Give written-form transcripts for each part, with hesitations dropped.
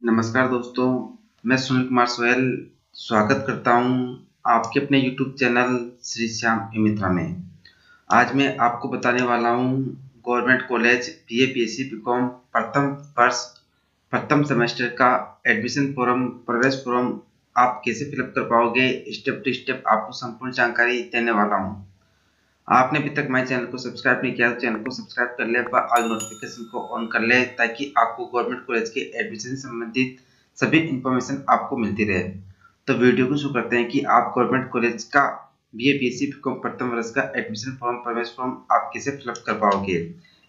नमस्कार दोस्तों, मैं सुनील कुमार सोहेल स्वागत करता हूं आपके अपने YouTube चैनल श्री श्याम मित्रा में। आज मैं आपको बताने वाला हूं government college BA BSc BCom प्रथम सेमेस्टर का एडमिशन फॉर्म प्रवेश फॉर्म आप कैसे फिलअप कर पाओगे, स्टेप टू स्टेप आपको संपूर्ण जानकारी देने वाला हूं। आपने अभी तक हमारे चैनल को सब्सक्राइब नहीं किया तो चैनल को सब्सक्राइब कर ले व ऑल नोटिफिकेशन को ऑन कर ले ताकि आपको गवर्नमेंट कॉलेज के एडमिशन से संबंधित सभी इंफॉर्मेशन आपको मिलती रहे। तो वीडियो को शुरू करते हैं कि आप गवर्नमेंट कॉलेज का बीए बीएससी बीकॉम प्रथम वर्ष का एडमिशन फॉर्म प्रवेश फॉर्म आप कैसे फिलअप कर पाओगे।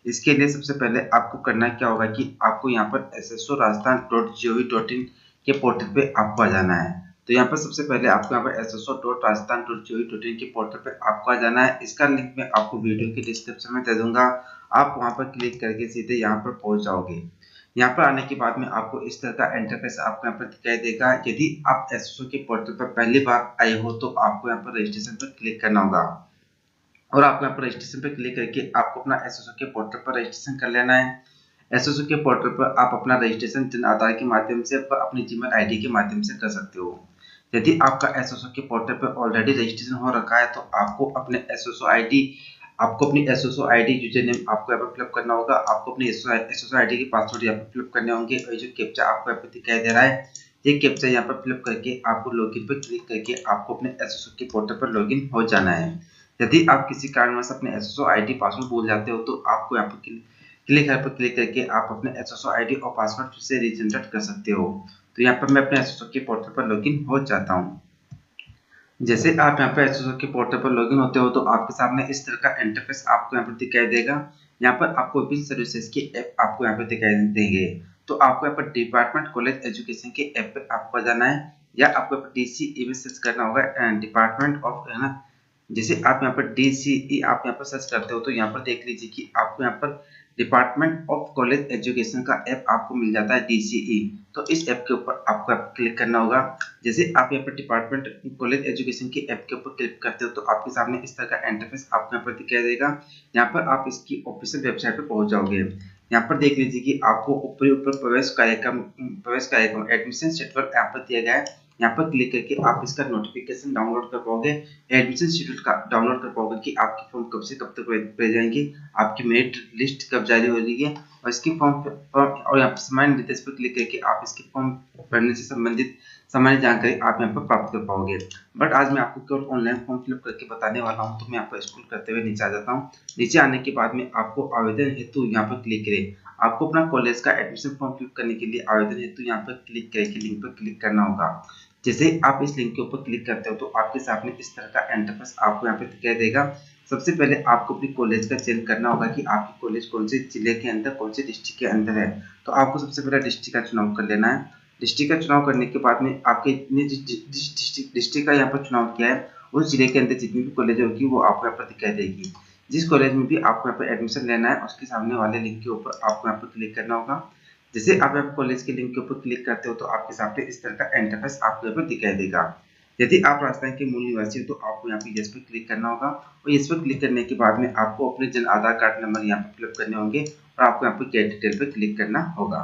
इसके लिए सबसे पहले आपको करना क्या होगा कि आपको यहाँ पर ssorajasthan.gov.in के पोर्टल पे आपको आ जाना है। तो यहाँ पर सबसे पहले आपको यहाँ पर sso.rajasthan.gov.in के पोर्टल पे आपको आ जाना है। इसका लिंक मैं आपको वीडियो के डिस्क्रिप्शन में दे दूंगा। आप वहां पर क्लिक करके सीधे यहाँ पर पहुंच जाओगे। यहाँ पर आने के बाद में आपको इस तरह का इंटरफेस आपको यहाँ पर दिखाई देगा। यदि आप एसएसओ के पोर्टल पर पहली बार आए हो तो आपको यहाँ पर रजिस्ट्रेशन पर क्लिक करना होगा और आपको यहाँ पर रजिस्ट्रेशन पर क्लिक करके आपको अपना एसएसओ के पोर्टल पर रजिस्ट्रेशन कर लेना है। एसएसओ के पोर्टल पर आप अपना रजिस्ट्रेशन जन आधार के माध्यम से व अपनी जीमेल आईडी के माध्यम से कर सकते हो। यदि आपका एसएसओ के पोर्टल पर ऑलरेडी रजिस्ट्रेशन हो रखा है तो आपको अपने एसएसओ आईडी अपनी एसएसओ आईडी यूजर नेम आपको यहाँ पर फिलअप करना होगा। आपको अपनी एसएसओ आईडी के पासवर्ड यहाँ पर फिलअप करने होंगे और जो कैप्चा आपको यहाँ पर दिखाई दे रहा है ये कैप्चा यहाँ पर फिलअप करके आपको लॉगिन पर क्लिक करके आपको अपने एसएसओ के पोर्टल पर लॉगिन हो जाना है। यदि आप किसी कारणवश अपने एसएसओ आईडी पासवर्ड भूल जाते हो तो आपको यहाँ पर क्लिक करके आप अपने एसएसओ आईडी और पासवर्ड फिर से रीजनरेट कर सकते हो। तो यहाँ पर मैं अपने एसएसओ के पोर्टल पर लॉगिन हो जाता हूँ। जैसे आप यहाँ पर एसएसओ के पोर्टल पर लॉगिन होते हो तो आपके सामने इस तरह का इंटरफेस आपको यहाँ पर दिखाई देगा। यहाँ पर आपको विभिन्न सर्विसेज की ऐप आपको यहाँ पर दिखाई देंगे। तो आपको यहाँ पर डिपार्टमेंट कॉलेज एजुकेशन के ऐप पर आपको जाना है या आपको डीसीई सर्च करना होगा डिपार्टमेंट ऑफ, है ना। जैसे आप यहाँ पर डीसीई आप यहाँ पर सर्च करते हो तो यहाँ पर देख लीजिए कि आपको यहाँ पर डिपार्टमेंट ऑफ कॉलेज एजुकेशन का ऐप आपको मिल जाता है डीसीई। तो इस ऐप के ऊपर आपको क्लिक करना होगा। जैसे आप यहाँ पर डिपार्टमेंट कॉलेज एजुकेशन के ऐप के ऊपर क्लिक करते हो तो आपके सामने इस तरह का इंटरफेस आपको यहाँ पर दिखाई देगा। यहाँ पर आप इसकी ऑफिशियल वेबसाइट पर पहुंच जाओगे। यहाँ पर देख लीजिए कि आपको ऊपर प्रवेश कार्यक्रम एडमिशन शेड्यूल यहाँ पर दिया गया है। यहाँ पर क्लिक करके आप इसका नोटिफिकेशन डाउनलोड कर पाओगे, एडमिशन शेड्यूल का डाउनलोड कर पाओगे कि आपकी फॉर्म कब से कब तक भेज जाएंगी, आपकी मेरिट लिस्ट कब जारी हो रही है और इसकी फॉर्म और यहाँ पर सामान्य डिटेल्स पर क्लिक करके आप इसके फॉर्म भरने से संबंधित सामान्य जानकारी आप यहाँ पर प्राप्त कर पाओगे। बट आज मैं आपको केवल ऑनलाइन फॉर्म फिलअप करके बताने वाला हूँ। तो मैं यहाँ पर स्क्रॉल करते हुए नीचे आ जाता हूँ। नीचे आने के बाद में आपको आवेदन हेतु यहाँ पर क्लिक करें। आपको अपना कॉलेज का एडमिशन फॉर्म फिलअप करने के लिए आवेदन हेतु यहाँ पर क्लिक करके लिंक पर क्लिक करना होगा। जैसे आप इस लिंक के ऊपर क्लिक करते हो तो आपके सामने इस तरह का इंटरफेस आपको यहाँ पे दिखाई देगा। सबसे पहले आपको अपनी कॉलेज का चयन करना होगा कि आपकी कॉलेज कौन से जिले के अंदर, कौन से डिस्ट्रिक्ट के अंदर है। तो आपको सबसे पहले डिस्ट्रिक्ट का चुनाव कर लेना है। डिस्ट्रिक्ट का चुनाव करने के बाद में आपके डिस्ट्रिक्ट का यहाँ पर चुनाव किया है उस जिले के अंदर जितनी भी कॉलेज होगी वो आपको यहाँ पर दिखाई देगी। जिस कॉलेज में भी आपको यहाँ पर एडमिशन लेना है उसके सामने वाले लिंक के ऊपर आपको यहाँ पर क्लिक करना होगा। जैसे आप यहाँ कॉलेज के लिंक के ऊपर क्लिक करते हो तो आपके सामने इस तरह का इंटरफेस आपको यहाँ पर दिखाई देगा। यदि आप राजस्थान के मूल निवासी हो तो आपको यहाँ पे यस पे क्लिक करना होगा और यस पे क्लिक करने के बाद में आपको अपने जन आधार कार्ड नंबर यहाँ पे फिलअप करने होंगे और आपको यहाँ पे गेट डिटेल पे क्लिक करना होगा।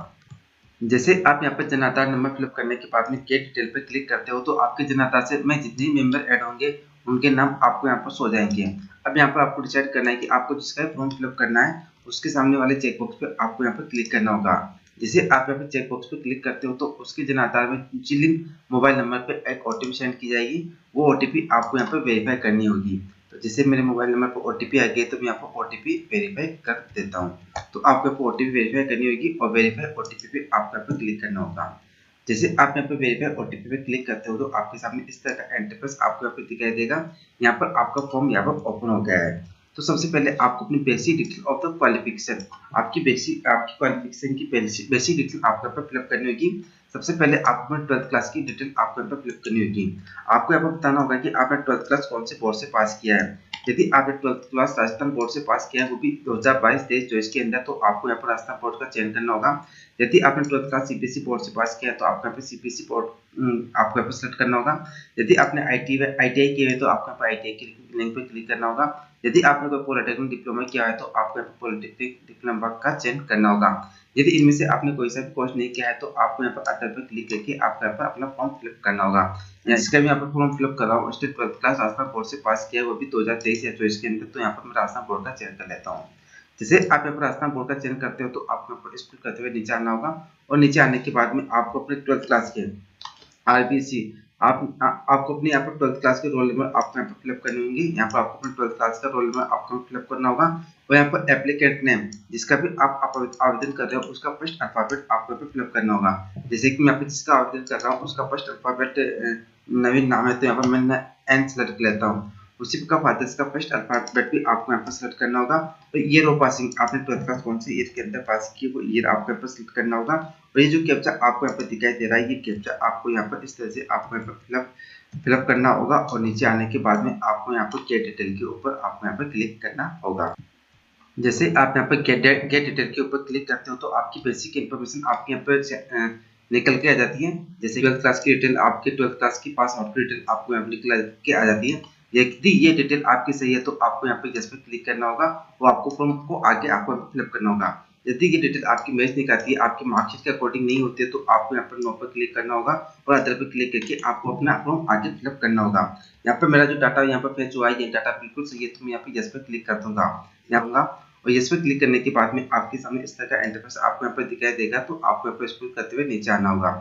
जैसे आप यहाँ पर जन आधार नंबर फिलअप करने के बाद में गेट डिटेल पे क्लिक करते हो तो आपके जन आधार से में जितने मेंबर ऐड होंगे उनके नाम आपको यहाँ पर शो जाएंगे। अब यहाँ पर आपको डिसाइड करना है कि आपको जिसका फॉर्म फिलअप करना है उसके सामने वाले चेकबॉक्स पे आपको यहाँ पर क्लिक करना होगा। जैसे आप यहाँ पे चेकबॉक्स पे क्लिक करते हो तो उसके जन आधार में लिंक मोबाइल नंबर पे एक ओटीपी सेंड की जाएगी। वो ओटीपी आपको यहाँ पर वेरीफाई करनी होगी। तो जैसे मेरे मोबाइल नंबर पर ओटीपी आ गई तो मैं यहाँ पर ओटीपी वेरीफाई कर देता हूँ। तो आपको यहाँ पर ओटीपी वेरीफाई करनी होगी और वेरीफाई ओटीपी पे आपको यहाँ पर क्लिक करना होगा। जैसे आप यहाँ पे वेरीफाई ओटीपी पे क्लिक करते हो तो आपके सामने इस तरह का इंटरफेस आपको यहाँ पे दिखाई देगा। यहाँ पर आपका फॉर्म यहाँ पर ओपन हो गया है। तो सबसे पहले आपको अपनी basic detail of the qualification आपकी क्वालिफिकेशन की बेसिक डिटेल आपको यहाँ पर फिलअप करनी होगी। सबसे पहले आपको 12th क्लास की डिटेल आपको यहाँ पर फिलअप करनी होगी। आपको यहाँ पर बताना होगा कि आपने 12th क्लास कौन से बोर्ड से पास किया है। यदि आपने 12th क्लास राजस्थान बोर्ड से पास किया है वो भी 2022-23-24 के अंदर तो आपको यहाँ पर राजस्थान बोर्ड का चयन करना होगा। यदि आपने 12th क्लास सीबीएसई बोर्ड से पास किया है तो आपको यहाँ पे सीबीएसई बोर्ड आपको यहाँ पर सेलेक्ट करना होगा। यदि आपने आईटीआई किए हुए तो आपको यहाँ पर आईटीआई के लिंक पे क्लिक करना होगा। यदि आपने कोई पॉलिटेक्निक डिप्लोमा किया है तो आपको यहाँ पर पॉलिटेक्निक डिप्लोमा का चयन करना होगा। यदि इनमें से आपने कोई सा भी कोर्स नहीं किया है तो आपको यहाँ पर अदर पर क्लिक करके आपको यहाँ पर अपना फॉर्म फिलअप करना होगा। इसका भी यहाँ पर फॉर्म फिलअप कर रहा हूँ। स्टेट 12th क्लास आसपास बोर्ड से पास किया है, वो भी 2023 या 24 के अंदर। तो यहाँ पर मैं राजस्थान बोर्ड का चयन कर लेता हूँ। जैसे आप यहाँ पर राजस्थान बोर्ड का चयन करते हो तो आपको यहाँ पर स्क्रॉल करते हुए नीचे आना होगा और नीचे आने के बाद में आपको अपने 12th क्लास के आरबीसी आपको अपने यहाँ पर 12th क्लास के रोल नंबर आपको यहाँ पर फिलअप करने होंगे। यहाँ पर आपको अपने 12th क्लास का रोल नंबर आपको फिलअप करना होगा और यहाँ पर एप्लीकेंट नेम जिसका भी आप आवेदन कर रहे हो उसका फर्स्ट अल्फाबेट आपको यहाँ पर फिलअप करना होगा। जैसे कि मैं यहाँ पर जिसका आवेदन कर रहा हूँ उसका फर्स्ट अल्फाबेट नवीन नाम है तो यहाँ पर मैं एन सेलेक्ट कर लेता हूँ। उसी प्रकार फादर्स का फर्स्ट अल्फाबेट भी आपको यहाँ पर सेलेक्ट करना होगा। तो ईयर ऑफ पासिंग आपने 12th क्लास कौन से ईयर के अंदर पास की वो ईयर आपको यहाँ पर सेलेक्ट करना होगा। और ये जो कैप्चा आपको यहाँ पर दिखाई दे रहा है ये कैप्चा आपको यहाँ पर इस तरह से आपको यहाँ पर फिलअप करना होगा और नीचे आने के बाद में आपको यहाँ पर गेट डिटेल के ऊपर आपको यहाँ पर क्लिक करना होगा। जैसे आप यहाँ पर गेट डिटेल के ऊपर क्लिक करते हो तो आपकी बेसिक इन्फॉर्मेशन आपके यहाँ पर निकल के आ जाती है। जैसे 12th क्लास की डिटेल आपके 12th क्लास की पास आउट की डिटेल आपको यहाँ पर निकल के आ जाती है। यदि ये डिटेल आपकी सही है तो आपको यहाँ पे यस पे क्लिक करना होगा और आपको फॉर्म को आगे आपको फिलअप करना होगा। यदि ये डिटेल आपकी मैच नहीं करती है, आपकी मार्कशीट के अकॉर्डिंग नहीं होती है तो आपको यहाँ पर नो पर क्लिक करना होगा और अदर पर क्लिक करके आपको अपना फॉर्म आगे फिलअप करना होगा। यहाँ पर मेरा जो डाटा यहाँ पर फेच हुआ है ये डाटा बिल्कुल सही है तो मैं यहाँ पे यस पे क्लिक कर दूंगा यहाँ और यस पे क्लिक करने के बाद में आपके सामने इस तरह का इंटरफेस आपको यहाँ पर दिखाई देगा। तो आपको यहाँ पर स्क्रॉल करते हुए नीचे आना होगा।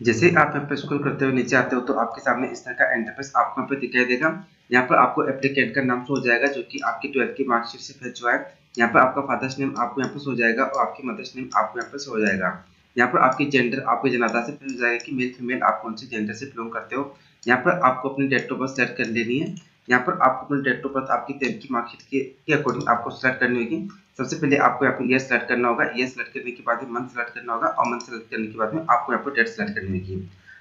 जैसे आप यहाँ पर स्क्रॉल करते हुए नीचे आते हो तो आपके सामने इस तरह का इंटरफेस आपको यहाँ पर दिखाई देगा। यहाँ पर आपको एप्लीकेंट का नाम शो हो जाएगा जो कि आपकी 12th की मार्कशीट से फेच हुआ है। यहाँ पर आपका फादर्स नेम आपको यहाँ पर शो हो जाएगा और आपकी मदर्स नेम आपको यहाँ पर शो हो जाएगा। यहाँ पर आपकी जेंडर आपके जनादा से पूछ जाएगा कि मेल फीमेल आप कौन से जेंडर से बिलोंग करते हो। यहाँ पर आपको अपनी डेट ऑफ बर्थ सेलेक्ट कर लेनी है। यहाँ पर आपको अपनी डेट ऑफ बर्थ आपकी 10th की मार्कशीट के अकॉर्डिंग आपको सेलेक्ट करनी होगी। सबसे पहले आपको यहाँ पर ईयर सेलेक्ट करना होगा। ईयर सेलेक्ट करने के बाद में मंथ सेलेक्ट करना होगा और मंथ सेलेक्ट करने के बाद में आपको यहाँ पर डेट सेलेक्ट करनी होगी।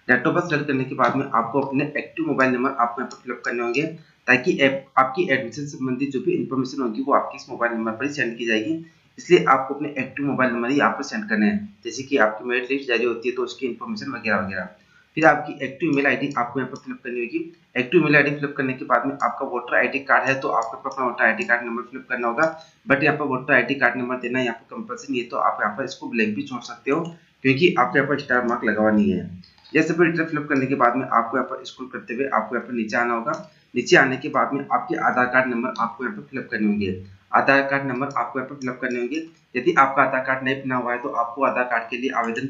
डेट ऑफ बर्थ सेलेक्ट करने के बाद में आपको अपने एक्टिव मोबाइल नंबर आपको यहाँ पर फिलअप करने होंगे ताकि आपकी एडमिशन संबंधी जो भी इंफॉर्मेशन होगी वो आपके इस मोबाइल नंबर पर ही सेंड की जाएगी। इसलिए आपको अपने एक्टिव मोबाइल नंबर ही यहाँ पर सेंड करने हैं। जैसे कि आपकी मेरिट लिस्ट जारी होती है तो उसकी इन्फॉर्मेशन वगैरह वगैरह। फिर आपकी एक्टिव ईमेल आईडी आपको यहाँ पर फिलअप करनी होगी। एक्टिव ईमेल आईडी फिलअप करने के बाद में आपका वोटर आईडी कार्ड है तो आपको अपना voter ID card number fill up करना होगा। बट यहाँ पर वोटर आईडी कार्ड नंबर देना यहाँ पर कंपल्सरी नहीं है तो आप यहाँ पर इसको ब्लैंक भी छोड़ सकते हो क्योंकि आपको यहाँ पर स्टार मार्क लगा हुआ नहीं है। यह सभी डिटेल फिलअप करने के बाद में आपको यहाँ पर स्क्रॉल करते हुए आपको यहाँ पर नीचे आना होगा। नीचे आने के बाद में आपके आधार कार्ड नंबर आपको यहाँ पर फिलअप करने होंगे। आधार कार्ड नंबर आपको यहाँ पर फिलअप करने होंगे। यदि आपका आधार कार्ड नहीं बना हुआ है तो आपको आधार कार्ड के लिए आवेदन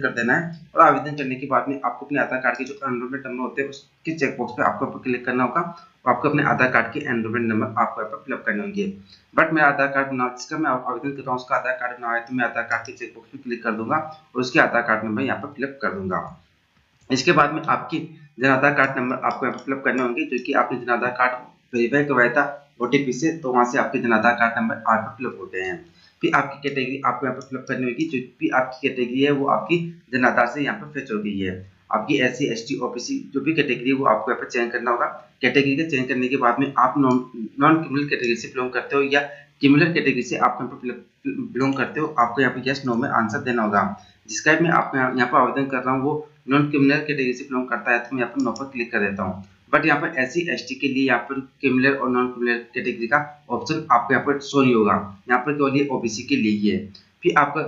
कर देना है और आवेदन करने के बाद में आपको अपने आधार कार्ड के जो एनरोलमेंट नंबर होते हैं उसके चेकबॉक्स पे आपको क्लिक करना होगा और आपको अपने आधार कार्ड के एनरोलमेंट नंबर आपको यहाँ पर फिलअप करने होंगे। बट मेरा आधार कार्ड बना जिसका मैं आवेदन कर रहा हूँ उसका आधार कार्ड बना है तो मैं आधार कार्ड के चेकबॉक्स पे क्लिक कर दूंगा और उसके आधार कार्ड नंबर यहाँ पर फिलअप कर दूंगा। इसके बाद में आपकी जन आधार कार्ड नंबर आपको यहाँ पर फिलअप करने होंगे जो कि आपने जन आधार कार्ड वेरीफाई करवाया था ओटीपी से तो वहां से आपके जन आधार कार्ड नंबर आप पर फिलअप होते हैं। फिर आपकी कैटेगरी आपको यहाँ पर फिलअप करनी होगी। जो भी आपकी कैटेगरी है वो आपकी जन आधार से यहाँ पर फेच हो गई है। आपकी एससी एसटी ओबीसी जो भी कैटेगरी है वो आपको यहाँ पर चयन करना होगा। कैटेगरी का चयन करने के बाद में आप नॉन क्रिमिनल कैटेगरी से बिलोंग करते हो या क्रिमिनल कैटेगरी से आप यहाँ पर बिलोंग करते हो आपको यहाँ पर यस नो में आंसर देना होगा। जिसका मैं आपको यहाँ पर आवेदन कर रहा हूँ वो नॉन क्रिमिनल कैटेगरी से बिलोंग करता है तो मैं यहाँ पर नो पर क्लिक कर देता हूँ। बट यहाँ पर एससी एसटी के लिए यहाँ पर क्रिमिनल और नॉन क्रिमिनल कैटेगरी का ऑप्शन आपको यहाँ पर शो नहीं होगा। यहाँ पर केवल ये ओबीसी के लिए ही है। फिर आपका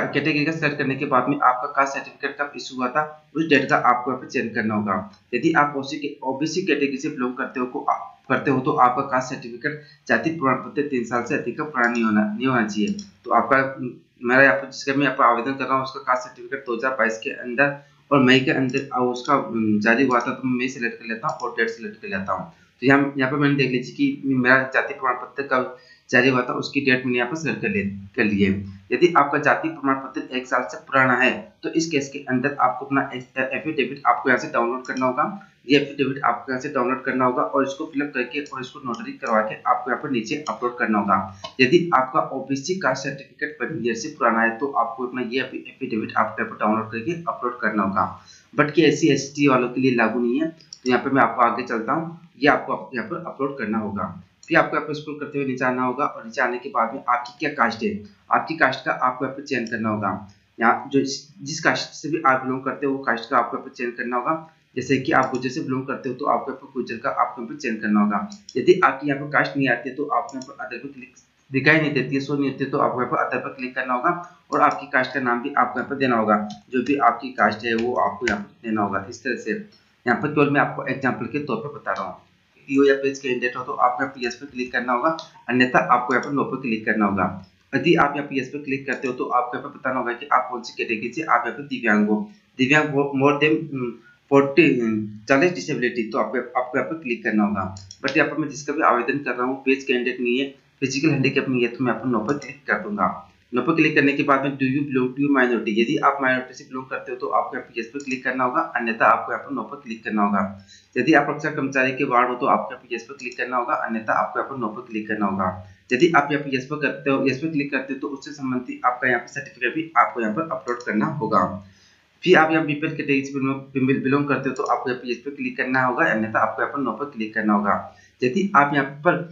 कैटेगरी का सेलेक्ट करने के बाद में आपका कास्ट सर्टिफिकेट कब इशू हुआ था उस डेट का आपको यहाँ पर चयन करना होगा। यदि आप ओबीसी कैटेगरी से बिलोंग करते हो तो आपका कास्ट सर्टिफिकेट जाति प्रमाण पत्र 3 साल से अधिक का पुराना नहीं होना चाहिए। तो आपका मेरा यहाँ पर जिसका मैं यहाँ पर आवेदन कर रहा हूँ उसका कास्ट सर्टिफिकेट 2022 के अंदर और मई के अंदर उसका जारी हुआ था तो मैं सेलेक्ट कर लेता हूँ और डेट सेलेक्ट कर लेता हूँ। तो यहाँ पर मैंने देख लीजिए कि मेरा जाति प्रमाण पत्र कब जारी हुआ था उसकी डेट मैंने यहाँ पर सेलेक्ट कर ली है। यदि आपका जाति प्रमाण पत्र 1 साल से पुराना है तो इस केस के अंदर आपको अपना एफिडेविट आपको यहाँ से डाउनलोड करना होगा। ये एफिडेविट आपको यहाँ से डाउनलोड करना होगा और इसको फिलअप करके और इसको नोटरी करवा के आपको यहाँ पर नीचे अपलोड करना होगा। यदि आपका ओबीसी कास्ट सर्टिफिकेट 1 ईयर से पुराना है तो आपको अपना ये एफिडेविट आपको यहाँ पर डाउनलोड करके अपलोड करना होगा। बट कि एससी एसटी वालों के लिए लागू नहीं है। तो यहाँ पर मैं आपको आगे चलता हूँ। ये आपको यहाँ पर अपलोड करना होगा। फिर आपको यहाँ पर स्क्रॉल करते हुए नीचे आना होगा और नीचे आने के बाद में आपकी क्या कास्ट है आपकी कास्ट का आपको यहाँ पर चयन करना होगा। यहाँ जो जिस कास्ट से भी आप बिलोंग करते हो वो कास्ट का आपको यहाँ पर चयन करना होगा। जैसे कि आप गुर्जर से बिलोंग करते हो तो आपको यहाँ पर गुर्जर का आपको यहाँ पर चयन करना होगा। यदि आपकी यहाँ पर कास्ट नहीं आती है तो आपको यहाँ पर अदर पर क्लिक दिखाई नहीं देती है, शो नहीं होती है, तो आपको यहाँ पर अदर पर क्लिक करना होगा और आपकी कास्ट का नाम भी आपको यहाँ पर देना होगा। जो भी आपकी कास्ट है वो आपको यहाँ पर देना होगा। इस तरह से यहाँ पर केवल मैं आपको एग्जाम्पल के तौर पर बता रहा हूँ। पीओ या पेज कैंडिडेट हो तो आपको यहाँ पर यस पर क्लिक करना होगा, अन्यथा आपको यहाँ पर नो पर क्लिक करना होगा। यदि आप यहाँ पर यस पर क्लिक करते हो तो आपको यहाँ पर बताना होगा कि आप कौन सी कैटेगरी से आप यहाँ पर दिव्यांग हो। दिव्यांग मोर देन 40 डिसेबिलिटी, तो आपको यहाँ पर क्लिक करना होगा। बट यहाँ पर मैं जिसका भी आवेदन कर रहा हूँ पेज कैंडिडेट नहीं है, फिजिकल हैंडीकैप नहीं है, तो मैं यहाँ पर नो पर क्लिक कर दूंगा। नो पर क्लिक करने के बाद में do you belong to minority, यदि आप माइनॉरिटी से बिलोंग करते हो तो आपको यहाँ पर यस पर क्लिक करना होगा, अन्यथा आपको यहाँ पर नो पर क्लिक करना होगा। यदि आप रक्षा कर्मचारी के वार्ड हो तो आपको यहाँ पर यस पर क्लिक करना होगा, अन्यथा आपको यहाँ पर नो पर क्लिक करना होगा। यदि आप यहाँ पर यस पर करते हो, यस पर क्लिक करते हो तो उससे संबंधित आपका यहाँ पर सर्टिफिकेट भी आपको यहाँ पर अपलोड करना होगा। फिर आप यहाँ बीपीएल कैटेगरी से बिलोंग करते हो तो आपको यहाँ पर यस पर क्लिक करना होगा, अन्यथा आपको यहाँ पर नो पर क्लिक करना होगा। यदि आप यहाँ पर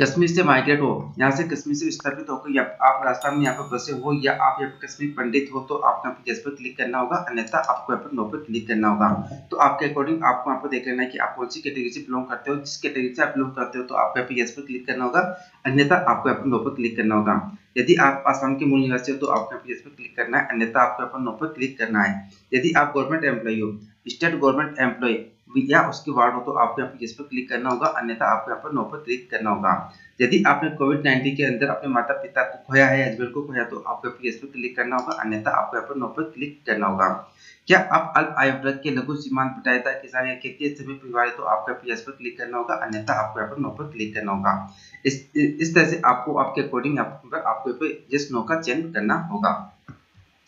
कश्मीर से माइग्रेट हो, यहाँ से कश्मीर से विस्थापित होकर या आप राजस्थान में यहाँ पर बसे हो, या आप यहाँ पर कश्मीर पंडित हो, तो आपको यहाँ पर यस पर क्लिक करना होगा, अन्यथा आपको यहाँ पर नो पर क्लिक करना होगा। तो आपके अकॉर्डिंग आपको यहाँ पर देख लेना है कि आप कौन सी कैटेगरी से बिलोंग करते हो। जिस कैटेगरी से आप बिलोंग करते हो तो आपको यहाँ पर यस पर क्लिक करना होगा, अन्यथा आपको यहाँ पर नो पर क्लिक करना होगा। यदि आप आसाम के मूल निवासी हो तो आपको यहाँ पर यस पर क्लिक करना है, अन्यथा आपको यहाँ पर नो पर क्लिक करना है। यदि आप गवर्नमेंट एम्प्लॉय हो, स्टेट गवर्नमेंट एम्प्लॉय या उसके वार्ड हो, तो आपको यहाँ पर यस पर क्लिक करना होगा, अन्यथा आपको यहाँ पर नो पर क्लिक करना होगा। यदि आपने कोविड-19 के अंदर अपने माता पिता को खोया है, हस्बैंड को खोया, तो आपको यहाँ पर यस पर क्लिक करना होगा, अन्यथा आपको यहाँ पर नो पर क्लिक करना होगा। क्या आप अल्प आयु वर्ग के लघु सीमांत बटाईदार किसान या खेती सभी परिवार है तो आपको यहाँ पर यस पर क्लिक करना होगा, अन्यथा आपको यहाँ पर नो पर क्लिक करना होगा। इस तरह से आपको आपके अकॉर्डिंग आपको यहाँ पे यस नो का चयन करना होगा।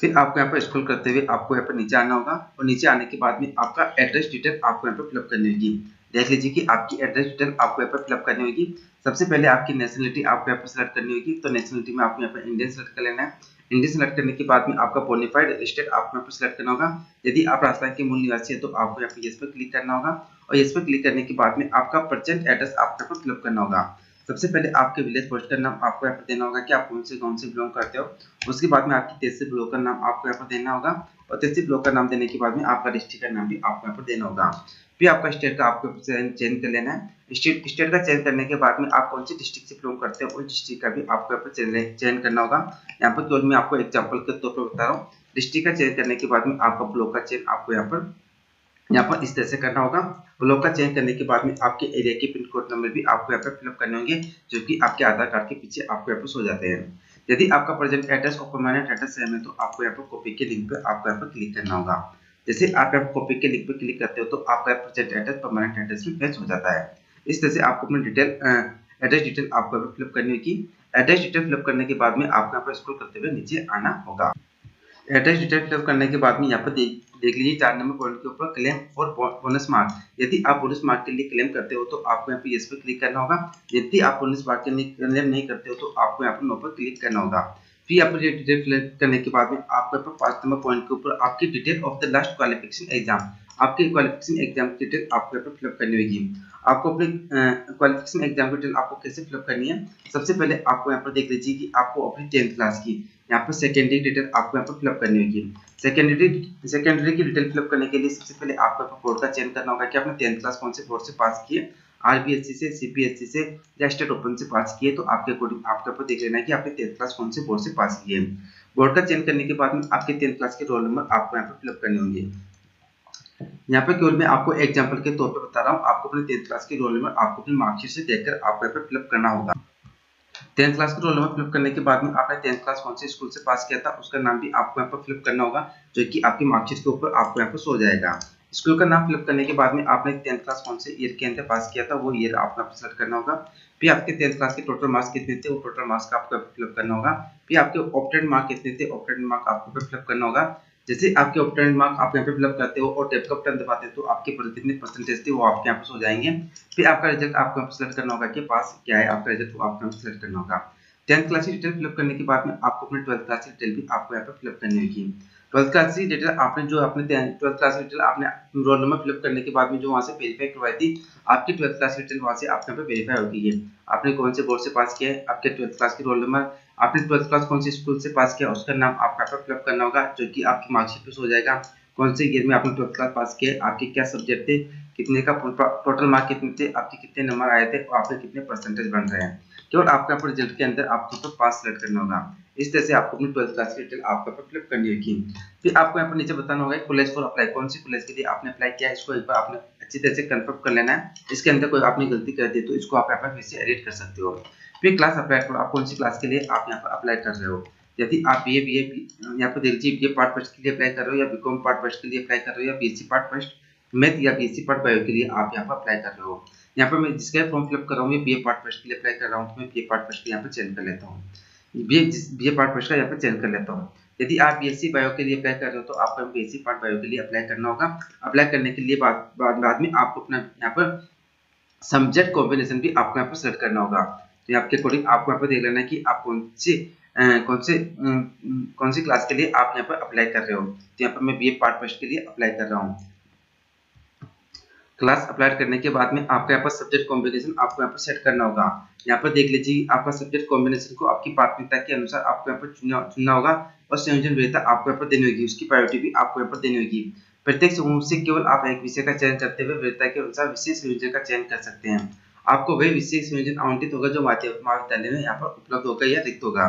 फिर आपको यहाँ पर स्क्रॉल करते हुए आपको यहाँ पर नीचे आना होगा और नीचे आने के बाद में आपका एड्रेस डिटेल आपको यहाँ पर फिलअप करनी होगी। देख लीजिए कि आपकी एड्रेस डिटेल आपको यहाँ पर फिलअप करनी होगी। सबसे पहले आपकी नेशनलिटी आपको यहाँ पर सिलेक्ट करनी होगी, तो नेशनलिटी में आपको यहाँ पर इंडियन सेलेक्ट कर लेना है। इंडियन सेलेक्ट करने के बाद में आपका बोनाफाइड स्टेट आपको यहाँ पर सिलेक्ट करना होगा। यदि आप राजस्थान के मूल निवासी है तो आपको यहाँ पर यस पर क्लिक करना होगा और यस पर क्लिक करने के बाद में आपका प्रेजेंट एड्रेस आपको यहाँ पर फिलअप करना होगा। सबसे पहले आपके विलेज पोस्ट का नाम आपको यहाँ पर देना होगा कि आप कौन से गांव से बिलोंग करते हो। उसके बाद में आपकी तहसील ब्लॉक का नाम आपको यहाँ पर देना होगा और तहसील ब्लॉक का नाम देने के बाद में आपका डिस्ट्रिक्ट का नाम भी आपको यहाँ पर देना होगा। फिर आपका स्टेट का आपको चयन कर लेना है। स्टेट का चयन करने के बाद में आप कौन सी डिस्ट्रिक्ट से बिलोंग करते हो उस डिस्ट्रिक्ट का भी आपको यहाँ पर चयन करना होगा। यहाँ पर केवल मैं आपको एग्जाम्पल के तौर पर बता रहा हूँ। डिस्ट्रिक्ट का चयन करने के बाद में आपका ब्लॉक का चयन आपको यहाँ पर इस तरह से करना होगा। ब्लॉक का चयन करने के बाद में आपके एरिया के पिन कोड नंबर भी आपको यहाँ पर फिलअप करने होंगे, जो कि आपके आधार कार्ड के पीछे आपको यहाँ पर सो जाते हैं। यदि आपका प्रेजेंट एड्रेस और परमानेंट एड्रेस सेम है तो आपको यहाँ पर कॉपी के लिंक पे आपको यहाँ पर क्लिक करना होगा। जैसे आप यहाँ पर कॉपी के लिंक पे क्लिक करते हो तो आपका प्रेजेंट एड्रेस परमानेंट एड्रेस में मैच हो जाता है। इस तरह से आपको अपनी एड्रेस डिटेल आपको यहाँ पर फिलअप करनी होगी। एड्रेस डिटेल फिलअप करने के बाद में आपको यहाँ पर स्क्रॉल करते हुए नीचे आना होगा। एड्रेस डिटेल फिलअप करने के बाद में यहाँ पर देख लीजिए 4 नंबर पॉइंट के ऊपर क्लेम फॉर बोनस मार्क। यदि आप बोनस मार्क के लिए क्लेम करते हो तो आपको यहाँ पे यस पे क्लिक करना होगा। यदि आप बोनस मार्क के लिए क्लेम नहीं करते हो तो आपको यहाँ पर नो पर क्लिक करना होगा। फिर यहाँ पर डिटेल फिलअप करने के बाद में आपको यहाँ पर 5 नंबर पॉइंट के ऊपर आपकी detail of the last qualification exam, आपके क्वालिफिकेशन एग्जाम की डिटेल आपको यहाँ पर फिलअप करनी होगी। आपको अपने क्वालिफिकेशन एग्जाम की डिटेल आपको कैसे फिलअप करनी है, सबसे पहले आपको यहाँ पर देख लीजिए कि आपको अपनी 10th क्लास की यहाँ पर सेकेंडरी डिटेल आपको यहाँ पर फिलअप करनी होगी। सेकेंडरी की डिटेल फिलअप करने के लिए सबसे पहले आपको यहाँ पर बोर्ड का चयन करना होगा कि आपने 10th क्लास कौन से बोर्ड से पास किए, आरबीएससी से, सीबीएसई से या स्टेट ओपन से पास किए। तो आपके अकॉर्डिंग आपको यहाँ पर देख लेना है कि आपने 10th क्लास कौन से बोर्ड से पास किए। बोर्ड का चयन करने के बाद में आपके 10th क्लास के रोल नंबर आपको यहाँ पर फिलअप करने होंगे। यहाँ पर केवल मैं आपको एग्जाम्पल के तौर पर बता रहा हूँ। आपको अपने 10th क्लास के रोल नंबर आपको अपनी मार्कशीट से देखकर आपको यहाँ पर फिलअप करना होगा। 10th क्लास का रोल नंबर फिलअप करने के बाद में आपने 10th क्लास कौन से स्कूल से पास किया था उसका नाम भी आपको यहाँ पर फिलअप करना होगा, जो कि आपकी मार्कशीट के ऊपर आपको यहाँ पर सो जाएगा। स्कूल का नाम फिलअप करने के बाद में आपने 10th क्लास कौन से ईयर के अंदर पास किया था वो ईयर आपको यहाँ पर सेलेक्ट करना होगा। फिर आपके 10th क्लास के टोटल मार्क्स कितने थे वो टोटल मार्क्स का आपको फिलअप करना होगा। फिर आपके ऑप्टेड मार्क कितने थे, ऑप्टेड मार्क आपको फिलअप करना होगा। जैसे आपके ऑप्टेड मार्क आप यहाँ पे फिलअप करते हो और टैब का बटन दबाते हो तो आपके कितने परसेंटेज थे वो आपके यहाँ पर हो जाएंगे। फिर आपका रिजल्ट आपको यहाँ पर सेलेक्ट करना होगा कि पास क्या है आपका रिजल्ट, वो आपको यहाँ पर सेलेक्ट करना होगा। 10th क्लास की डिटेल फिलअप करने के बाद में आपको अपने 12th क्लास की डिटेल भी आपको यहाँ पर फिलअप करनी होगी। 12th क्लास की डिटेल आपने जो अपने 12th क्लास की डिटेल आपने रोल नंबर फिलअप करने के बाद में जो वहाँ से वेरीफाई करवाई थी, आपकी 12th क्लास की डिटेल वहाँ से आपके यहाँ पे वेरीफाई होगी है। आपने कौन से बोर्ड से पास किया है, आपके 12th क्लास की रोल नंबर, आपने 12th क्लास कौन से स्कूल से पास किया उसका नाम आपको यहाँ पर फिलअप करना होगा, जो कि आपकी मार्कशीट पे हो जाएगा। कौन से ईयर में आपने 12th क्लास पास किया, आपके क्या सब्जेक्ट थे, कितने का टोटल मार्क कितने थे, आपके कितने नंबर आए थे और आपके कितने परसेंटेज बन रहे हैं। केवल आपका यहाँ पर रिजल्ट के अंदर आपको तो पास सेलेक्ट करना होगा। इस तरह से आपको अपनी 12th क्लास की डिटेल आपको यहाँ पर फिलअप करनी होगी। फिर आपको यहाँ पर नीचे बताना होगा कॉलेज फॉर अप्लाई, कौन सी कॉलेज के लिए आपने अप्लाई किया है, इसको एक बार आपने अच्छी तरह से कंफर्म कर लेना है। इसके अंदर कोई आपने गलती कर दी तो इसको आप यहाँ पर फिर से एडिट कर सकते हो। फिर क्लास अप्लाई करो, आप कौन सी क्लास के लिए आप यहाँ पर अप्लाई कर रहे हो। यदि आप बीए यहाँ पर देख लीजिए बीए पार्ट फर्स्ट के लिए अप्लाई कर रहे हो या बीकॉम पार्ट फर्स्ट के लिए अप्लाई कर रहे हो या बीएससी पार्ट फर्स्ट मैथ या बीएससी पार्ट बायो के लिए आप यहाँ पर अप्लाई कर रहे हो। यहाँ पर मैं जिसका फॉर्म फिलअप कर रहा हूँ मैं बीए पार्ट फर्स्ट के लिए अप्लाई कर रहा हूँ, तो मैं बीए पार्ट फर्स्ट यहाँ पर चेंज कर लेता हूँ, बीए पार्ट फर्स्ट का यहाँ पर चेंज कर लेता हूँ। यदि आप बीएससी बायो के लिए अप्लाई कर रहे हो तो आपको बीएससी पार्ट बायो के लिए अप्लाई करना होगा। अप्लाई करने के लिए बाद में आपको अपना यहाँ पर सब्जेक्ट कॉम्बिनेशन भी आपको यहाँ पर सेलेक्ट करना होगा। तो आपके अकॉर्डिंग आपको यहाँ पर देख लेना है कि आप कौन सी क्लास के लिए आप यहाँ पर अप्लाई कर रहे हो। तो यहाँ पर मैं बीए पार्ट फर्स्ट के लिए अप्लाई कर रहा हूँ। क्लास अप्लाई करने के बाद में आपका यहाँ पर सब्जेक्ट कॉम्बिनेशन आपको यहाँ पर सेट करना होगा। यहाँ पर देख लीजिए आपका सब्जेक्ट कॉम्बिनेशन को आपकी प्राथमिकता के अनुसार आपको यहाँ पर चुनना होगा और संयोजन वरीयता आपको यहाँ पर देनी होगी, उसकी प्रायोरिटी भी आपको यहाँ पर देनी होगी। प्रत्येक समूह से केवल आप एक विषय का चयन करते हुए वरीयता के अनुसार विशेष संयोजन का चयन कर सकते हैं। आपको वही विशेष संयोजन आवंटित होगा जो महाविद्यालय में यहाँ पर उपलब्ध होगा या रिक्त होगा।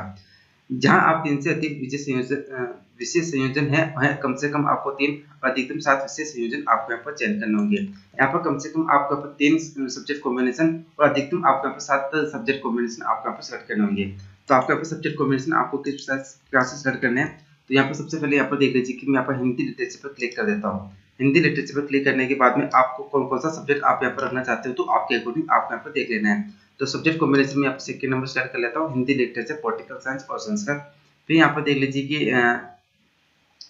जहां आप 3 से अधिक विशेष संयोजन है कम से कम आपको 3 अधिकतम 7 विशेष संयोजन आपको यहाँ पर चयन करने होंगे। यहाँ पर कम से कम आपको यहाँ पर 3 सब्जेक्ट कॉम्बिनेशन और अधिकतम आपको यहाँ पर 7 सब्जेक्ट कॉम्बिनेशन आपको यहाँ पर सेलेक्ट करने होंगे। तो आपको यहाँ पर सब्जेक्ट कॉम्बिनेशन आपको किस प्रकार से सेलेक्ट करने हैं, तो यहाँ पर सबसे पहले यहाँ पर देख लीजिए कि मैं यहाँ पर हिंदी लिटरेचर पर क्लिक कर देता हूँ। हिंदी लिटरेचर पर क्लिक करने के बाद में आपको कौन सा सब्जेक्ट आप यहाँ पर रखना चाहते हो तो आपके अकॉर्डिंग आपको यहाँ पर देख लेना है। तो सब्जेक्ट कॉम्बिनेशन में आप सेकंड नंबर सेलेक्ट कर लेता हूँ, हिंदी लिटरेचर पॉलिटिकल साइंस और संस्कृत। फिर यहाँ पर देख लीजिए कि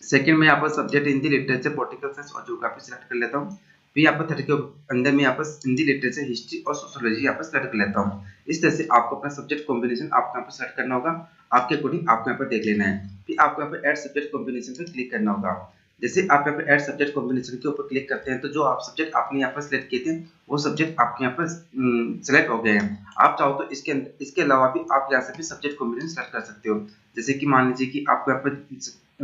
सेकंड में यहाँ पर subject Hindi literature political science और ज्योग्राफी सेलेक्ट कर लेता हूँ। फिर यहाँ पर थर्ड के अंदर में यहाँ पर हिंदी लिटरेचर हिस्ट्री और सोशियोलॉजी यहाँ पर सेलेक्ट कर लेता हूँ। इस तरह से आपको अपना सब्जेक्ट कॉम्बिनेशन आपको यहाँ पर सेलेक्ट करना होगा, आपके अकॉर्डिंग आपको यहाँ पर देख लेना है। फिर आपको यहाँ पर ऐड सब्जेक्ट कॉम्बिनेशन पर क्लिक करना होगा। जैसे आप यहाँ पर ऐड सब्जेक्ट कॉम्बिनेशन के ऊपर क्लिक करते हैं तो जो आप सब्जेक्ट आपने यहाँ पर सिलेक्ट किए थे वो सब्जेक्ट आपके यहाँ पर सिलेक्ट हो गए हैं। आप चाहो तो इसके अलावा भी आप यहाँ से भी सब्जेक्ट कॉम्बिनेशन सेलेक्ट कर सकते हो। जैसे कि मान लीजिए कि आपको यहाँ पर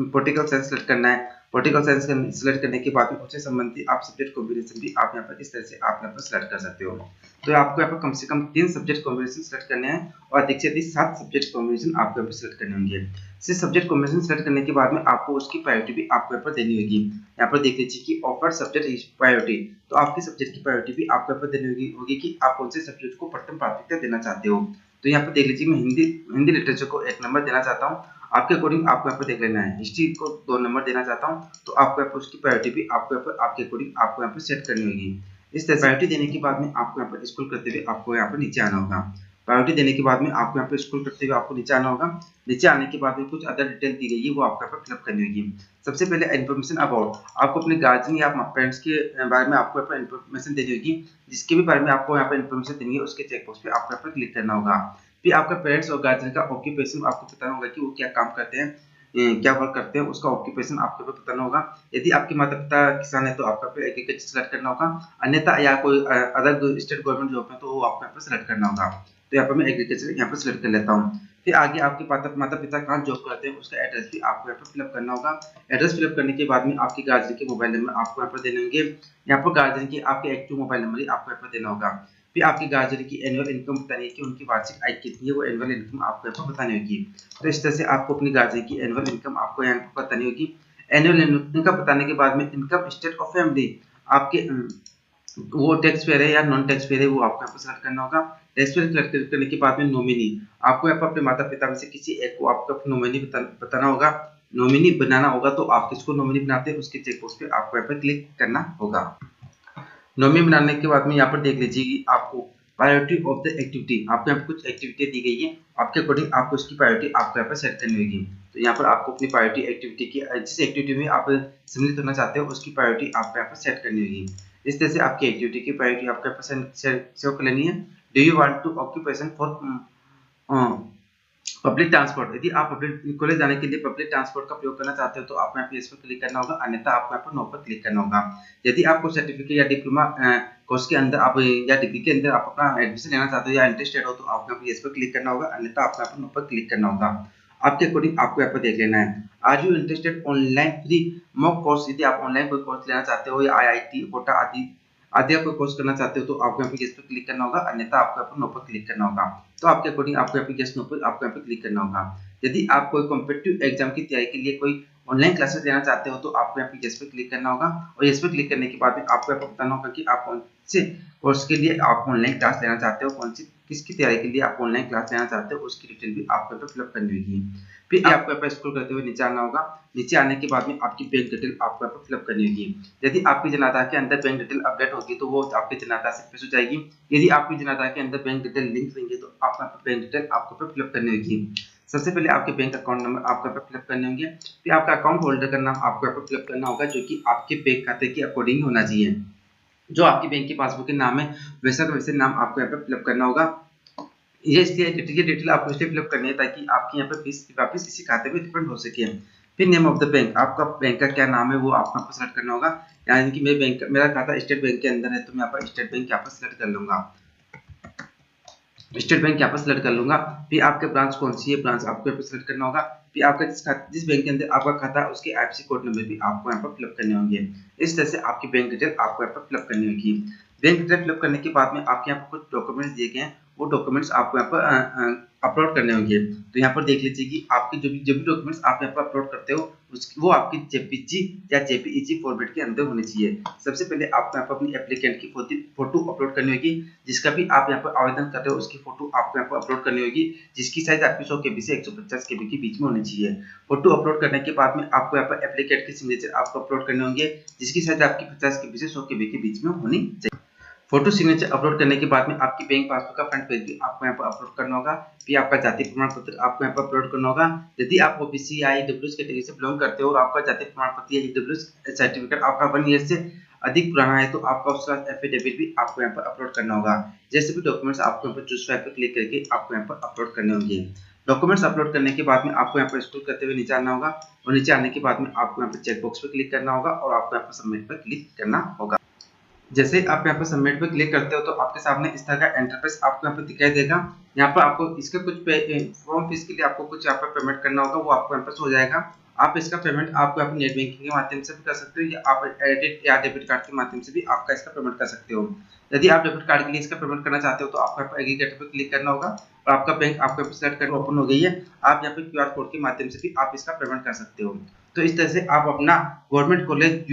पॉलिटिकल साइंस सेलेक्ट करना है, पॉलिटिकल साइंस सेलेक्ट करने के बाद में उससे संबंधित आप सब्जेक्ट कॉम्बिनेशन भी आप यहाँ पर इस तरह से आप यहाँ पर सेलेक्ट कर सकते हो। तो आपको यहाँ पर कम से कम 3 सब्जेक्ट कॉम्बिनेशन सेलेक्ट करने हैं और अधिक से अधिक 7 सब्जेक्ट कॉम्बिनेशन आपको यहाँ पर सेलेक्ट करने होंगे। सिर्फ सब्जेक्ट कॉम्बिनेशन सेलेक्ट करने के बाद में आपको उसकी प्रायोरिटी भी आपको यहाँ पर देनी होगी। यहाँ पर देख लीजिए कि ऑफर सब्जेक्ट प्रायोरिटी, तो आपके सब्जेक्ट की प्रायोरिटी भी आपको यहाँ पर देनी होगी कि आप कौन से सब्जेक्ट को प्रथम प्राथमिकता देना चाहते हो। तो यहाँ पर देख लीजिए मैं हिंदी लिटरेचर को 1 नंबर देना चाहता हूँ, आपके अकॉर्डिंग आपको यहाँ पर देख लेना है। हिस्ट्री को 2 नंबर देना चाहता हूँ तो आपको यहाँ पर उसकी प्रायोरिटी भी आपको यहाँ पर आपके अकॉर्डिंग आपको यहाँ पर सेट करनी होगी। इस तरह प्रायोरिटी देने के बाद में आपको यहाँ पर स्क्रॉल करते हुए आपको यहाँ पर नीचे आना होगा। प्रायोरिटी देने के बाद में आपको यहाँ पर स्क्रॉल करते हुए आपको नीचे आना होगा। नीचे आने के बाद में कुछ अदर डिटेल दी गई है वो आपको यहाँ पर फिलअप करनी होगी। सबसे पहले इन्फॉर्मेशन अबाउट, आपको अपने गार्जियन या पेरेंट्स के बारे में आपको यहाँ पर इन्फॉर्मेशन देनी होगी। जिसके भी बारे में आपको यहाँ पर इन्फॉर्मेशन देनी है उसके चेकबॉक्स पे आपको यहाँ पर क्लिक करना होगा। फिर आपका पेरेंट्स और गार्जियन का ऑक्यूपेशन आपको बताना होगा कि वो क्या काम करते हैं, क्या वर्क करते हैं, उसका ऑक्यूपेशन आपको बताना होगा। यदि आपके माता पिता किसान है तो आपको एग्रीकल्चर सेलेक्ट करना होगा, अन्यथा या कोई अदर स्टेट गवर्नमेंट जॉब है तो वो आपको यहाँ पर सेलेक्ट करना होगा। तो यहाँ पर मैं एग्रीकल्चर यहाँ पर सेलेक्ट कर लेता हूँ। फिर आगे आपके माता पिता कहाँ जॉब करते हैं उसका एड्रेस भी आपको यहाँ पर फिलअप करना होगा। एड्रेस फिलअप करने के बाद में आपके गार्जियन के मोबाइल नंबर आपको यहाँ पर देने होंगे। यहाँ पर गार्जियन की आपके एक्टिव मोबाइल नंबर ही आपको यहाँ पर देना होगा। फिर आपके गार्जियन की एनुअल इनकम बतानी है कि उनकी वार्षिक आय कितनी है, वो एनुअल इनकम आपको यहाँ पर बतानी होगी। तो इस तरह से आपको अपनी गार्जियन की एनुअल इनकम आपको यहाँ पर बतानी होगी। एनुअल इनकम बताने के बाद में इनकम स्टेट ऑफ फैमिली आपके वो टैक्स पेयर है या नॉन टैक्स पेयर है वो आपको यहाँ पर सेलेक्ट करना होगा। टैक्स पेयर सेलेक्ट करने के बाद में नॉमिनी, आपको यहाँ पर अपने माता पिता में से किसी एक को आपको अपना नॉमिनी बताना होगा, नॉमिनी बनाना होगा। तो आप किसको नॉमिनी बनाते हैं उसके चेकबॉक्स पे आपको यहाँ पर क्लिक करना होगा। नॉमिनी बनाने के बाद में यहाँ पर देख लीजिए कि आपको प्रायोरिटी ऑफ द एक्टिविटी, आपको यहाँ पर कुछ एक्टिविटी दी गई है, आपके अकॉर्डिंग आपको उसकी प्रायोरिटी आपको यहाँ पर सेट करनी होगी। तो यहाँ पर आपको अपनी प्रायोरिटी एक्टिविटी की जिस एक्टिविटी में आप सम्मिलित होना चाहते हो उसकी प्रायोरिटी आपको यहाँ पर सेट करनी होगी। इस तरह से आपकी एक्टिविटी की प्रायोरिटी आपको यहाँ पर सेव कर लेनी है। Do you want to occupation for public transport, यदि आप पब्लिक कॉलेज जाने के लिए पब्लिक ट्रांसपोर्ट का प्रयोग करना चाहते हो तो आपको यहाँ पे इस पर क्लिक करना होगा, अन्यथा आपको यहाँ पर नो पर क्लिक करना होगा। यदि आपको सर्टिफिकेट या डिप्लोमा कोर्स के अंदर आप या डिग्री के अंदर आप अपना एडमिशन लेना चाहते हो या इंटरेस्टेड हो तो आपको यहाँ पे इस पर क्लिक करना होगा, अन्यथा आपको यहाँ पर नो पर क्लिक करना होगा। आपके अकॉर्डिंग आपको यहाँ पर देख लेना है। Are you interested online free mock course, यदि आप ऑनलाइन कोई कोर्स लेना चाहते हो या IIT कोटा आदि आदि आप कोई कोर्स करना चाहते हो तो आपको यहाँ पे यस पे क्लिक करना होगा, अन्यथा आपको यहाँ पर नो पर क्लिक करना होगा। तो आपके अकॉर्डिंग आपको यहाँ पे यस नो पर आपको यहाँ पे क्लिक करना होगा। यदि आप कोई कॉम्पिटिटिव एग्जाम की तैयारी के लिए कोई ऑनलाइन क्लासेस लेना चाहते हो तो आपको यहाँ पे यस पे क्लिक करना होगा, और यस पे क्लिक करने के बाद में आपको यहाँ पे बताना होगा कि आप कौन से कोर्स के लिए आप ऑनलाइन क्लास लेना चाहते हो, कौन सी किसकी तैयारी के लिए आप ऑनलाइन क्लास लेना चाहते हो, उसकी डिटेल भी आपको यहाँ पे फिलअप करनी होगी। फिर आपको यहाँ पे स्क्रॉल करते हुए नीचे आना होगा। नीचे आने के बाद में आपकी बैंक डिटेल आपको यहाँ पे फिलअप करनी होगी। यदि आपकी जन आधार के अंदर बैंक डिटेल अपडेट होगी तो वो आपके जन आधार से पेश हो जाएगी। यदि आपकी जन आधार के अंदर बैंक डिटेल लिंक रहेंगे तो आपका बैंक डिटेल आपको फिलअप करनी होगी। सबसे पहले आपके बैंक अकाउंट नंबर आपको यहाँ पे फिलअप करने होंगे। फिर आपका अकाउंट होल्डर का नाम आपको यहाँ पे फिलअप करना होगा, जो कि आपके बैंक खाते के अकॉर्डिंग होना चाहिए। जो आपकी बैंक की पासबुक के नाम है वैसा का वैसे नाम आपको यहाँ पे फिलअप करना होगा। ये इसलिए ये डिटेल आपको इसलिए फिलअप करनी है ताकि आपकी यहाँ पे फीस वापस इसी खाते में रिफंड हो सके। फिर नेम ऑफ द बैंक, आपका बैंक का क्या नाम है वो आपको यहाँ पर सेलेक्ट करना होगा। यानी कि मेरा खाता स्टेट बैंक के अंदर है तो मैं यहाँ पर स्टेट बैंक यहाँ पर सेलेक्ट कर लूंगा, स्टेट बैंक यहाँ पर सेलेक्ट कर लूंगा। फिर आपके ब्रांच कौन सी है, ब्रांच आपको यहाँ पर सेलेक्ट करना होगा। फिर आपका जिस बैंक के अंदर आपका खाता है उसके IFSC कोड नंबर भी आपको यहाँ पर फिलअप करने होंगे। इस तरह से आपकी बैंक डिटेल आपको यहाँ पर फिलअप करनी होगी। बैंक डिटेल फिलअप करने के बाद में आपके यहाँ पर कुछ डॉक्यूमेंट्स दिए गए हैं, वो डॉक्यूमेंट्स आपको यहाँ पर अपलोड करने होंगे। तो यहाँ पर देख लीजिए कि आपके जो भी डॉक्यूमेंट्स आप यहाँ पर अपलोड करते हो वो आपकी JPG या JPEG फॉर्मेट के अंदर होनी चाहिए। सबसे पहले आपको यहाँ पर अपनी एप्लीकेंट की फोटो अपलोड करनी होगी। जिसका भी आप यहाँ पर आवेदन कर रहे हो उसकी फोटो आपको यहाँ पर अपलोड करनी होगी, जिसकी साइज आपकी 100 KB से 150 KB के बीच में होनी चाहिए। फोटो अपलोड करने के बाद में आपको यहाँ पर एप्लीकेंट की सिग्नेचर आपको अपलोड करने होंगे, जिसकी साइज आपकी 50 KB से 100 KB के बीच में होनी चाहिए। फोटो सिग्नेचर अपलोड करने के बाद में आपकी बैंक पासबुक का फ्रंट पेज भी आपको यहाँ पर अपलोड करना होगा। फिर आपका जाति प्रमाण पत्र आपको यहाँ पर अपलोड करना होगा। यदि आप OBC या EWS कैटेगरी से बिलोंग करते हो और आपका जाति प्रमाण पत्र या EWS सर्टिफिकेट आपका 1 ईयर से अधिक पुराना है तो आपका उसका एफिडेविट भी आपको यहाँ पर अपलोड करना होगा। जैसे भी डॉक्यूमेंट्स आपको यहाँ पर चूज फाइल पर क्लिक करके आपको यहाँ पर अपलोड करने होंगे। डॉक्यूमेंट्स अपलोड करने के बाद में आपको यहाँ पर स्क्रॉल करते हुए नीचे आना होगा, और नीचे आने के बाद में आपको यहाँ पर चेकबॉक्स पर क्लिक करना होगा और आपको यहाँ पर सबमिट पर क्लिक करना होगा। जैसे आप यहाँ पर सबमिट पे क्लिक करते हो तो आपके सामने इस तरह का इंटरफेस आपको यहाँ पर दिखाई देगा। यहाँ पर आपको इसका कुछ फॉर्म फीस के लिए आपको कुछ यहाँ पर पेमेंट करना होगा, वो आपको यहाँ पर हो जाएगा। आप इसका पेमेंट आपको यहाँ पर नेट बैंकिंग के माध्यम से भी कर सकते हो, या आप क्रेडिट या डेबिट कार्ड के माध्यम से भी आपका इसका पेमेंट कर सकते हो। यदि आप डेबिट कार्ड के लिए इसका पेमेंट करना चाहते हो तो आपको यहाँ पर एग्रीगेटर पर क्लिक करना होगा और आपका बैंक आपको सेलेक्ट करके ओपन हो गई है। आप यहाँ पे QR कोड के माध्यम से भी आप इसका पेमेंट कर सकते हो। तो इस तरह से आप अपना government college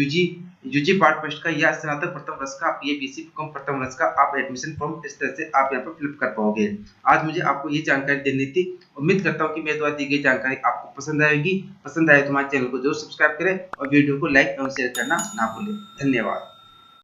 UG part first का या स्नातक प्रथम वर्ष का ये BC.Com प्रथम वर्ष का आप एडमिशन फॉर्म इस तरह से आप यहाँ पर फिलअप कर पाओगे। आज मुझे आपको ये जानकारी देनी थी। उम्मीद करता हूँ कि मेरे द्वारा दी गई जानकारी आपको पसंद आएगी। पसंद आए तो हमारे चैनल को जरूर सब्सक्राइब करें और वीडियो को लाइक और शेयर करना ना भूलें। धन्यवाद।